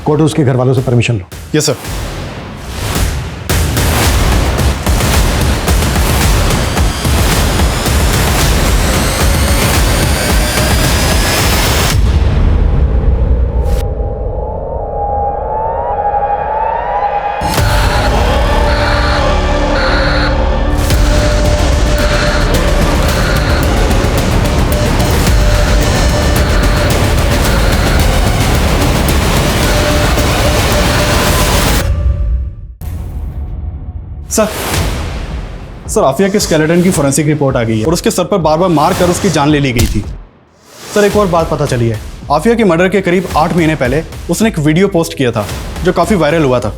कोर्ट उसके घर वालों से परमिशन लो। Yes sir. सर आफिया के स्केलेटन की फोरेंसिक रिपोर्ट आ गई है और उसके सर पर बार बार मार कर उसकी जान ले ली गई थी। सर एक और बात पता चली है, आफिया के मर्डर के करीब 8 महीने पहले उसने एक वीडियो पोस्ट किया था जो काफ़ी वायरल हुआ था।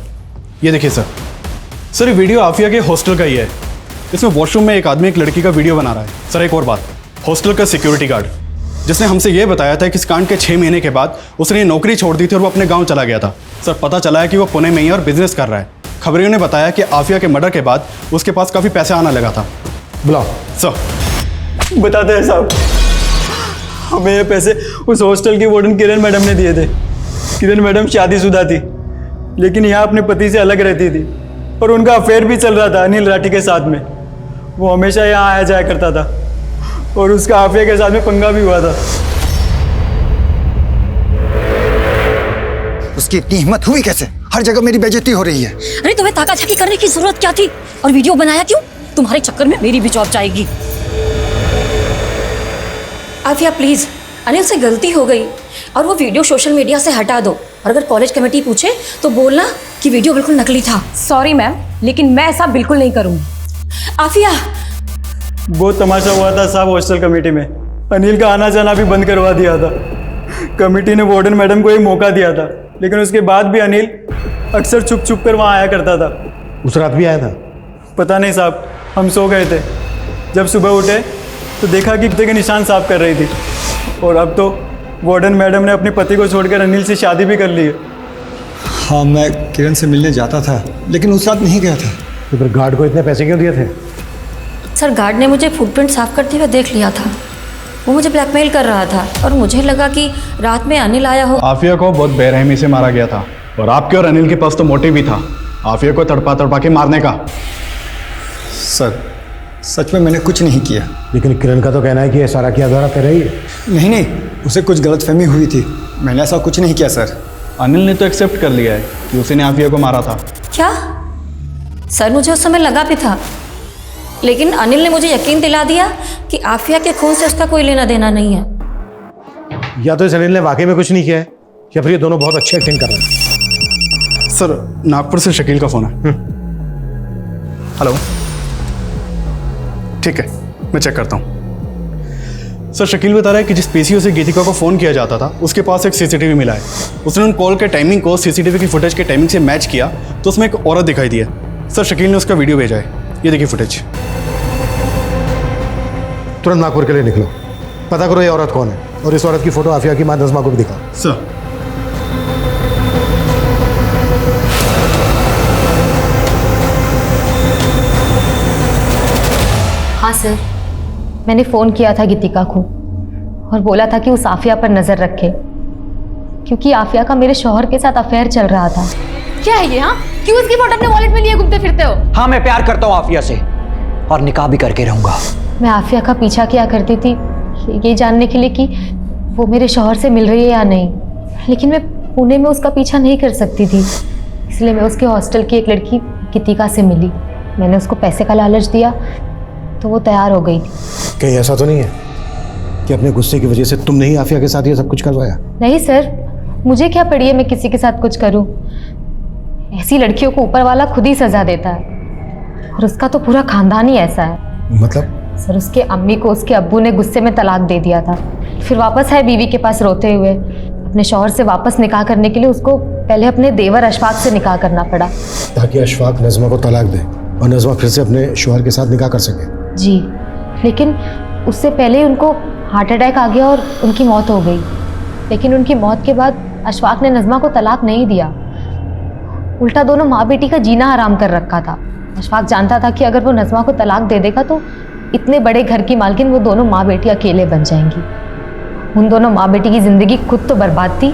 ये देखिए सर ये वीडियो आफिया के हॉस्टल का ही है। इसमें वॉशरूम में एक आदमी एक लड़की का वीडियो बना रहा है। सर एक और बात, हॉस्टल का सिक्योरिटी गार्ड जिसने हमसे ये बताया था कि इस कांड के 6 महीने के बाद उसने नौकरी छोड़ दी थी और वो अपने गाँव चला गया था। सर पता चला है कि वो पुणे में ही और बिजनेस कर रहा है। खबरियों ने बताया कि आफिया के मर्डर के बाद उसके पास काफ़ी पैसा आना लगा था। बुलाओ सर। बताते हैं साहब, हमें ये पैसे उस हॉस्टल की वार्डन किरण मैडम ने दिए थे। किरण मैडम शादीशुदा थी लेकिन यहाँ अपने पति से अलग रहती थी और उनका अफेयर भी चल रहा था अनिल राठी के साथ में। वो हमेशा यहाँ आया जाया करता था और उसका आफिया के साथ में पंगा भी हुआ था। उसकी इतनी हिम्मत हुई कैसे? हर जगह मेरी बेइज्जती हो रही है। अरे तुम्हें ताकाझाकी करने की जरूरत क्या थी? और वीडियो बनाया क्यों? तुम्हारे चक्कर में मेरी भी जॉब जाएगी। आफिया प्लीज, अनिल से गलती हो गई और वो वीडियो सोशल मीडिया से हटा दो। और अगर कॉलेज कमेटी पूछे तो बोलना कि वीडियो बिल्कुल नकली था। सॉरी मैम, लेकिन मैं ऐसा बिल्कुल नहीं करूंगी। आफिया, बहुत तमाशा हुआ था साहब हॉस्टल कमेटी में। अनिल का आना जाना भी बंद करवा दिया था। कमेटी ने वार्डन मैडम को एक मौका दिया था लेकिन उसके बाद भी अनिल अक्सर छुप छुप कर वहाँ आया करता था। उस रात भी आया था? पता नहीं साहब, हम सो गए थे। जब सुबह उठे तो देखा कि कुत्ते के निशान साफ कर रही थी। और अब तो वार्डन मैडम ने अपने पति को छोड़कर अनिल से शादी भी कर ली है। हाँ, मैं किरण से मिलने जाता था लेकिन उस रात नहीं गया था। तो फिर गार्ड को इतने पैसे क्यों दिए थे? सर गार्ड ने मुझे फुटप्रिंट साफ करते हुए देख लिया था। वो मुझे ब्लैकमेल कर रहा था और मुझे लगा कि रात में अनिल आया हो। आफिया को बहुत बेरहमी से मारा गया था और आपके और अनिल के पास तो मोटिव भी था आफिया को तड़पा तड़पा के मारने का। सर सच में मैंने कुछ नहीं किया। लेकिन किरण का तो कहना है कि ये सारा किया धरा तेरा ही है। नहीं, उसे कुछ गलतफहमी हुई थी। मैंने ऐसा कुछ नहीं किया सर। अनिल ने तो एक्सेप्ट कर लिया है कि उसने आफिया को मारा था। क्या? सर मुझे उस समय लगा भी था लेकिन अनिल ने मुझे यकीन दिला दिया कि आफिया के खून से उसका कोई लेना देना नहीं है। या तो इस अनिल ने वाकई में कुछ नहीं किया है या फिर ये दोनों बहुत अच्छी एक्टिंग कर रहे हैं। सर नागपुर से शकील का फोन है। हेलो, ठीक है मैं चेक करता हूँ। सर शकील बता रहा है कि जिस पीसीओ से गीतिका को फ़ोन किया जाता था उसके पास एक सीसीटीवी मिला है। उसने उन कॉल के टाइमिंग को सीसीटीवी की फुटेज के टाइमिंग से मैच किया तो उसमें एक औरत दिखाई दी है। सर शकील ने उसका वीडियो भेजा है, ये देखिए फुटेज। तुरंत नागपुर के लिए निकलो, पता करो ये औरत कौन है और इस औरत की फोटो आफिया की माँ नज़मा को भी दिखाओ। सर। हाँ सर, मैंने फ़ोन किया था गीतिका को और बोला था कि उस आफिया पर नज़र रखे क्योंकि आफिया का मेरे शौहर के साथ अफेयर चल रहा था। क्या है ये? हाँ, क्यों उसकी फोटो अपने वॉलेट में लिए घूमते फिरते हो? हाँ, मैं प्यार करता हूँ आफिया से और निकाह भी करके रहूंगा। मैं आफिया का पीछा किया करती थी ये जानने के लिए कि वो मेरे शौहर से मिल रही है या नहीं, लेकिन मैं पुणे में उसका पीछा नहीं कर सकती थी। इसलिए मैं उसके हॉस्टल की एक लड़की गीतिका से मिली। मैंने उसको पैसे का लालच दिया तो वो तैयार हो गई थी। कहीं ऐसा तो नहीं है कि अपने गुस्से की वजह से तुमने ही आफिया के साथ ये सब कुछ करवाया? नहीं सर, मुझे क्या पड़ी है मैं किसी के साथ कुछ करूं। ऐसी लड़कियों को ऊपर वाला खुद ही सजा देता है और उसका तो पूरा खानदान ही ऐसा है। मतलब? सर उसके अम्मी को उसके अब्बू ने गुस्से में तलाक दे दिया था, फिर वापस है बीवी के पास रोते हुए। अपने शौहर से वापस निकाह करने के लिए उसको पहले अपने देवर अशफाक से निकाह करना पड़ा ताकि अशफाक नज़मा को तलाक दे और नज़मा फिर से अपने शौहर के साथ निकाह कर सके। जी, लेकिन उससे पहले ही उनको हार्ट अटैक आ गया और उनकी मौत हो गई। लेकिन उनकी मौत के बाद अशफाक ने नज़मा को तलाक नहीं दिया, उल्टा दोनों माँ बेटी का जीना हराम कर रखा था। अशफाक जानता था कि अगर वो नज़मा को तलाक दे देगा तो इतने बड़े घर की मालकिन वो दोनों माँ बेटी अकेले बन जाएंगी। उन दोनों माँ बेटी की ज़िंदगी खुद तो बर्बाद थी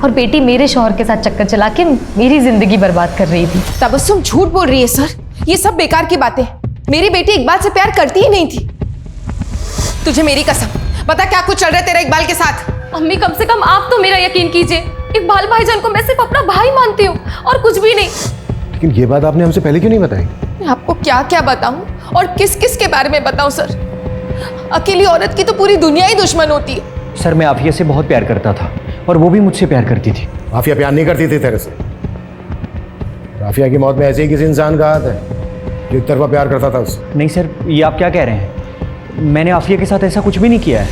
और बेटी मेरे शौहर के साथ चक्कर चला के मेरी ज़िंदगी बर्बाद कर रही थी। तबस्सुम झूठ बोल रही है सर, ये सब बेकार की बातें। मेरी बेटी इकबाल से प्यार करती ही नहीं थी। तुझे मेरी कसम पता क्या कुछ चल रहा है तेरा इकबाल के साथ? अम्मी कम से कम आप तो मेरा यकीन कीजिए। इकबाल भाईजान को मैं सिर्फ अपना भाई मानती हूँ और कुछ भी नहीं। लेकिन ये बात आपने हमसे पहले क्यों नहीं बताई? मैं आपको क्या क्या बताऊं और किस किस के बारे में बताऊं सर? अकेली औरत की तो पूरी दुनिया ही दुश्मन होती है। सर मैं आफिया से बहुत प्यार करता था और वो भी मुझसे प्यार करती थी। आफिया प्यार नहीं करती थी तेरे से। आफिया की मौत में ऐसे ही किसी इंसान का हाथ है। जो एक तरफा प्यार करता था उससे। नहीं सर, ये आप क्या कह रहे हैं? मैंने आफिया के साथ ऐसा कुछ भी नहीं किया है।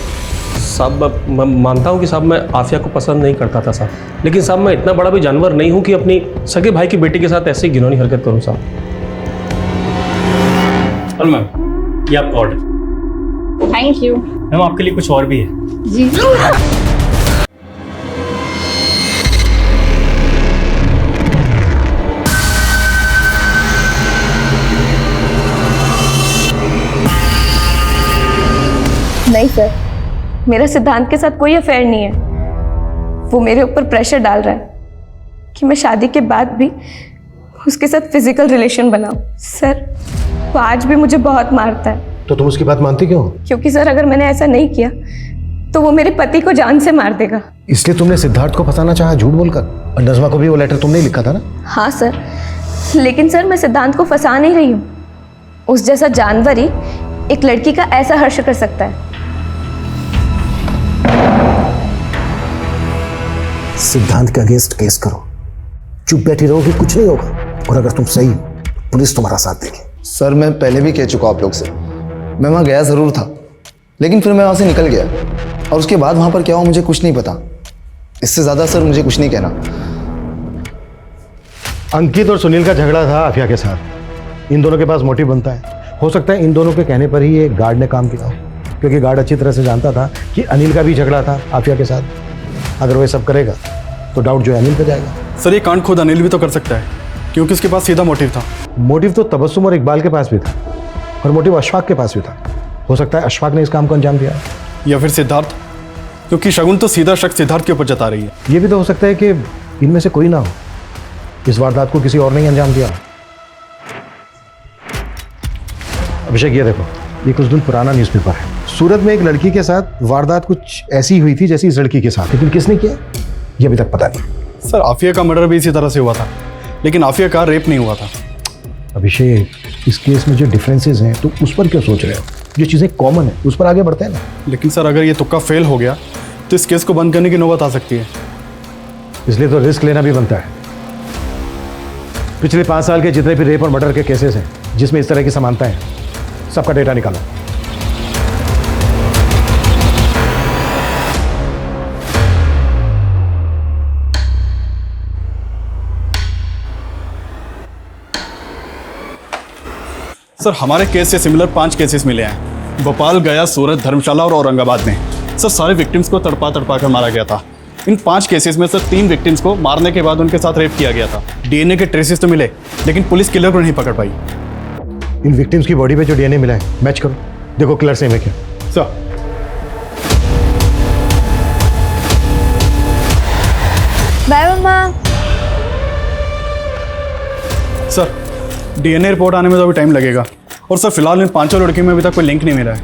साहब मैं मानता हूँ कि साहब मैं आफिया को पसंद नहीं करता था साहब, लेकिन साहब मैं इतना बड़ा भी जानवर नहीं हूँ कि अपनी सगे भाई की बेटी के साथ ऐसी घिनौनी हरकत करूँ साहब। हेलो मैम, ये आपका ऑर्डर। Thank you. मैम आपके लिए कुछ और भी है। जी। नहीं सर, मेरा सिद्धांत के साथ कोई अफेयर नहीं है। वो मेरे ऊपर प्रेशर डाल रहा है कि मैं शादी के बाद भी उसके साथ फिजिकल रिलेशन बनाऊं। सर, वो आज भी मुझे बहुत मारता है। तो तुम उसकी बात मानती क्यों? क्योंकि सर अगर मैंने ऐसा नहीं किया तो वो मेरे पति को जान से मार देगा। इसलिए तुमने सिद्धार्थ को फंसाना चाहा झूठ बोलकर, और नज़मा को भी वो लेटर तुमने ही लिखा था ना? हाँ सर, लेकिन सर मैं सिद्धांत को फंसा नहीं रही हूँ। उस जैसा जानवर ही एक लड़की का ऐसा हर्ष कर सकता है। सिद्धांत के अगेंस्ट केस करो, चुप बैठी रहोगे कुछ नहीं होगा, और अगर तुम सही हो पुलिस तुम्हारा साथ देगी। सर मैं पहले भी कह चुका आप लोग से, मैं वहाँ गया ज़रूर था, लेकिन फिर मैं वहाँ से निकल गया, और उसके बाद वहाँ पर क्या हुआ मुझे कुछ नहीं पता। इससे ज़्यादा सर मुझे कुछ नहीं कहना। अंकित और सुनील का झगड़ा था आफिया के साथ। इन दोनों के पास मोटिव बनता है। हो सकता है इन दोनों के कहने पर ही एक गार्ड ने काम किया हो, क्योंकि गार्ड अच्छी तरह से जानता था कि अनिल का भी झगड़ा था आफिया के साथ। अगर वो सब करेगा तो डाउट जो है अनिल पे जाएगा। सर ये कांड खुद अनिल भी तो कर सकता है, क्योंकि उसके पास सीधा मोटिव था। मोटिव तो तबस्सुम और इकबाल के पास भी था, और मोटिव अशफाक के पास भी था। हो सकता है अशफाक ने इस काम को अंजाम दिया, या फिर सिद्धार्थ, क्योंकि शगुन तो सीधा शक सिद्धार्थ के ऊपर जता रही है। ये भी तो हो सकता है कि इनमें से कोई ना हो, इस वारदात को किसी और ने अंजाम दिया। अभिषेक ये देखो, ये कुछ दिन पुराना न्यूज़पेपर है। सूरत में एक लड़की के साथ वारदात कुछ ऐसी हुई थी जैसी इस लड़की के साथ, लेकिन किसने किया ये अभी तक पता नहीं। सर आफिया का मर्डर भी इसी तरह से हुआ था, लेकिन आफिया का रेप नहीं हुआ था। अभिषेक, इस केस में जो डिफरेंसेस हैं तो उस पर क्यों सोच रहे हो? जो चीज़ें कॉमन है उस पर आगे बढ़ते हैं ना। लेकिन सर अगर ये तुक्का फेल हो गया तो इस केस को बंद करने की नौबत आ सकती है। इसलिए तो रिस्क लेना भी बनता है। पिछले 5 साल के जितने भी रेप और मर्डर के केसेस हैं जिसमें इस तरह की समानता है, सबका डेटा निकालो। सर हमारे केस से सिमिलर 5 केसेस मिले हैं, भोपाल, गया, सूरत, धर्मशाला और औरंगाबाद में। सर सारे विक्टिम्स को तड़पा कर मारा गया था। इन 5 केसेस में सर 3 विक्टिम्स को मारने के बाद उनके साथ रेप किया गया था। डीएनए के ट्रेसेस तो मिले, लेकिन पुलिस किलर को नहीं पकड़ पाई। इन विक्टिम्स की बॉडी पे जो डीएनए मिला है मैच करो, देखो किलर सेम है क्या। सर बाय मम्मा। सर डीएनए रिपोर्ट आने में तो अभी टाइम लगेगा, और सर फिलहाल इन 5 लड़कियों में अभी तक कोई लिंक नहीं मिला है।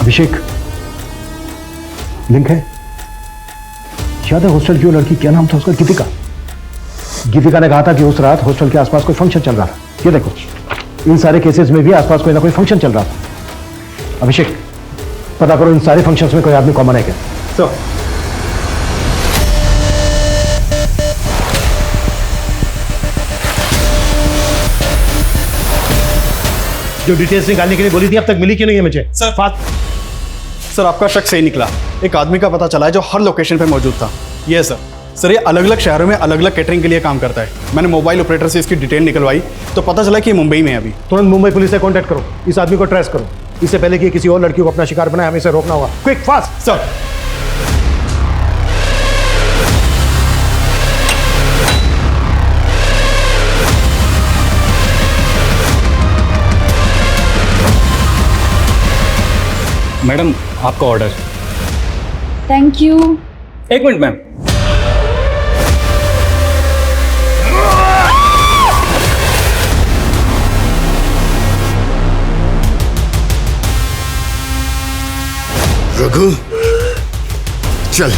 अभिषेक, लिंक है? याद है हॉस्टल की वो लड़की, क्या नाम था उसका? गीतिका। गीतिका ने कहा था कि उस रात हॉस्टल के आसपास कोई फंक्शन चल रहा था। ये देखो, इन सारे केसेस में भी आसपास कोई ना कोई फंक्शन चल रहा था। अभिषेक, पता करो इन सारे फंक्शंस में कोई आदमी कॉमन है क्या। सर जो डिटेल्स निकालने के लिए बोली थी अब तक मिली क्यों नहीं है मुझे? सर आपका शक सही निकला। एक आदमी का पता चला है जो हर लोकेशन पे मौजूद था। ये सर ये अलग अलग शहरों में अलग अलग कैटरिंग के लिए काम करता है। मैंने मोबाइल ऑपरेटर से इसकी डिटेल निकलवाई तो पता चला कि ये मुंबई में है। अभी तुरंत मुंबई पुलिस से कांटेक्ट करो, इस आदमी को ट्रेस करो। इससे पहले कि किसी और लड़की को अपना शिकार बनाए, हमें इसे रोकना होगा। Quick fast. सर मैडम आपका order. Thank you. 1 minute ma'am. Raghu चल।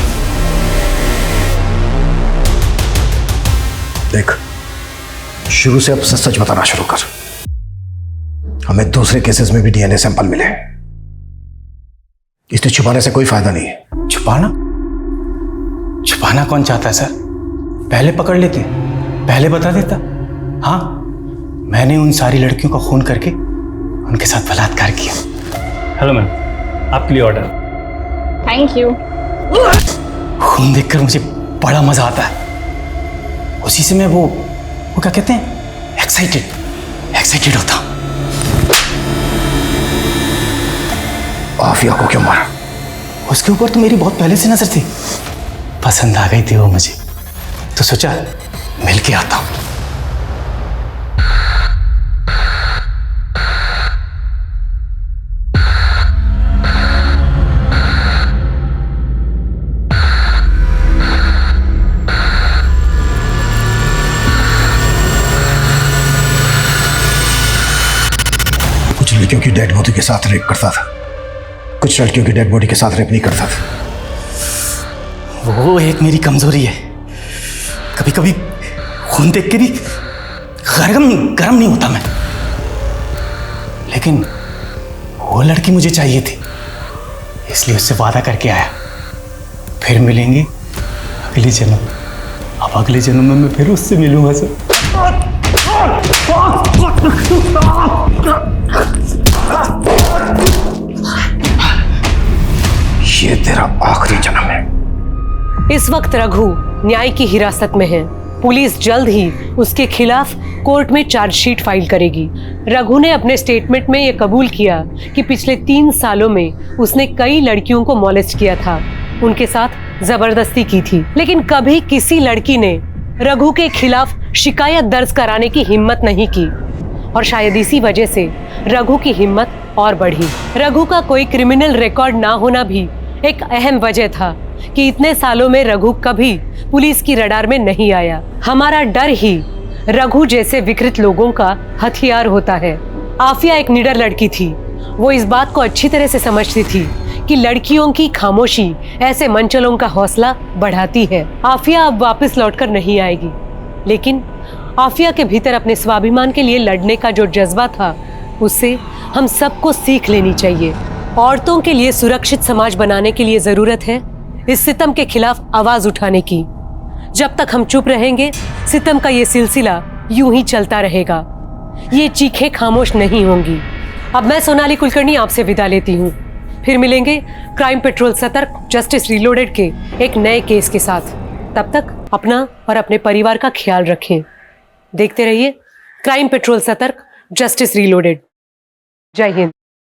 देख, शुरू से अब सच बताना शुरू कर। हमें दूसरे केसेस में भी डीएनए सैंपल मिले, इसलिए छुपाने से कोई फायदा नहीं है। छुपाना? छुपाना कौन चाहता है सर? पहले पकड़ लेते, पहले बता देता। हाँ मैंने उन सारी लड़कियों का खून करके उनके साथ बलात्कार किया। हेलो मैम, आपके लिए ऑर्डर। Thank you. खून देखकर मुझे बड़ा मजा आता है। उसी से मैं वो क्या कहते हैं, एक्साइटेड होता हूं। आफिया को क्यों मारा? उसके ऊपर तो मेरी बहुत पहले से नजर थी, पसंद आ गई थी वो मुझे, तो सोचा मिल के आता हूं। कुछ लड़कियों की डेड बॉडी के साथ रेप करता था, कुछ लड़कियों की डेड बॉडी के साथ रेप नहीं करता था। वो एक मेरी कमजोरी है, कभी कभी खून देख के भी गरम नहीं होता मैं। लेकिन वो लड़की मुझे चाहिए थी, इसलिए उससे वादा करके आया, फिर मिलेंगे अगले जन्म। अब अगले जन्म में मैं फिर उससे मिलूंगा सर। ये तेरा आखिरी जन्म है। इस वक्त रघु न्याय की हिरासत में है। पुलिस जल्द ही उसके खिलाफ कोर्ट में चार्जशीट फाइल करेगी। रघु ने अपने स्टेटमेंट में यह कबूल किया कि पिछले 3 सालों में उसने कई लड़कियों को मॉलेस्ट किया था, उनके साथ जबरदस्ती की थी, लेकिन कभी किसी लड़की ने रघु के खिलाफ शिकायत दर्ज कराने की हिम्मत नहीं की और शायद इसी वजह से रघु की हिम्मत और बढ़ी। रघु का कोई क्रिमिनल रिकॉर्ड ना होना भी एक अहम वजह था कि इतने सालों में रघु कभी पुलिस की रडार में नहीं आया। हमारा डर ही रघु जैसे विकृत लोगों का हथियार होता है। आफिया एक निडर लड़की थी। वो इस बात को अच्छी तरह से समझती थी कि लड़कियों की खामोशी ऐसे मंचलों का हौसला बढ़ाती है। आफिया अब वापस लौटकर नहीं आएगी, लेकिन आफिया के भीतर अपने स्वाभिमान के लिए लड़ने का जो जज्बा था, उससे हम सबको सीख लेनी चाहिए। औरतों के लिए सुरक्षित समाज बनाने के लिए जरूरत है इस सितम के खिलाफ आवाज उठाने की। जब तक हम चुप रहेंगे, सितम का ये सिलसिला यूं ही चलता रहेगा। ये चीखें खामोश नहीं होंगी। अब मैं सोनाली कुलकर्णी आपसे विदा लेती हूँ। फिर मिलेंगे क्राइम पेट्रोल सतर्क जस्टिस रीलोडेड के एक नए केस के साथ। तब तक अपना और अपने परिवार का ख्याल रखें। देखते रहिए क्राइम पेट्रोल सतर्क जस्टिस रीलोडेड। जय हिंद।